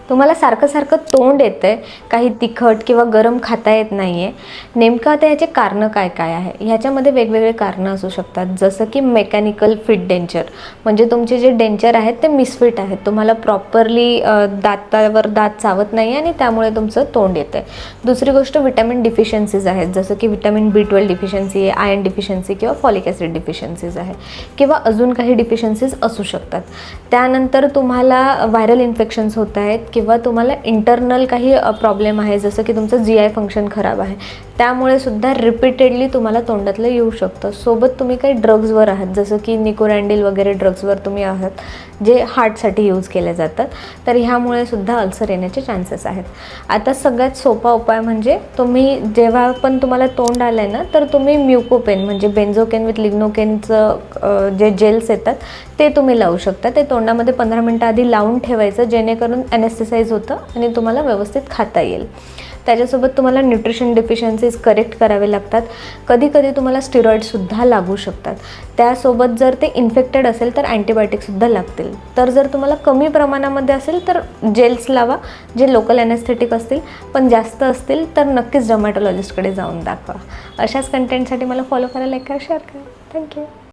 तुम्हाला सारखं सारखं तोंड येतं आहे, काही तिखट किंवा गरम खाता येत नाही आहे, नेमकं आता ह्याचे कारणं काय काय आहे? ह्याच्यामध्ये वेगवेगळे कारणं असू शकतात, जसं की मेकॅनिकल फिट डेंचर, म्हणजे तुमचे जे डेंचर आहेत ते मिसफिट आहेत, तुम्हाला प्रॉपरली दातावर दात चावत नाही आणि त्यामुळे तुमचं तोंड येतं आहे. दुसरी गोष्ट विटॅमिन डिफिशियन्सीज आहेत, जसं की विटॅमिन B12 डिफिशियन्सी आहे, आयर्न डिफिशियन्सी किंवा फॉलिक ॲसिड डिफिशियन्सीज आहे किंवा अजून काही डिफिशियन्सीज असू शकतात. त्यानंतर तुम्हाला व्हायरल इन्फेक्शन्स होत आहेत किंवा तुम्हाला इंटरनल काही प्रॉब्लेम आहे, जसं की तुमचं GI फंक्शन खराब आहे, त्यामुळे सुद्धा रिपीटेडली तुम्हाला तोंडातलं येऊ शकतं. सोबत तुम्ही काही ड्रग्जवर आहात, जसं की निकोरॅन्डिल वगैरे ड्रग्जवर तुम्ही आहात, जे हार्टसाठी यूज केले जातात, तर ह्यामुळे सुद्धा अल्सर येण्याचे चान्सेस आहेत. आता सगळ्यात सोपा उपाय म्हणजे तुम्ही जेव्हा पण तुम्हाला तोंड आलं आहे ना, तर तुम्ही म्युकोपेन म्हणजे बेन्झोकेन विथ लिग्नोकेनचं जे जेल्स येतात ते तुम्ही लावू शकता. ते तोंडामध्ये 15 मिनटं आधी लावून ठेवायचं, जेणेकरून ॲनेस्थेसाइज होतं आणि तुम्हाला व्यवस्थित खाता येईल. त्याच्यासोबत तुम्हाला न्यूट्रिशन डिफिशियन्सीज करेक्ट करावे लागतात. कधी कधी तुम्हाला स्टिरॉइडसुद्धा लागू शकतात. त्यासोबत जर ते इन्फेक्टेड असेल तर अँटीबायोटिकसुद्धा लागतील. तर जर तुम्हाला कमी प्रमाणामध्ये असेल तर जेल्स लावा, जे लोकल ॲनेस्थेटिक असतील, पण जास्त असतील तर नक्कीच डर्मॅटॉलॉजिस्टकडे जाऊन दाखवा. अशाच कंटेंटसाठी मला फॉलो करा, लाईक करा, शेअर करा. थँक्यू.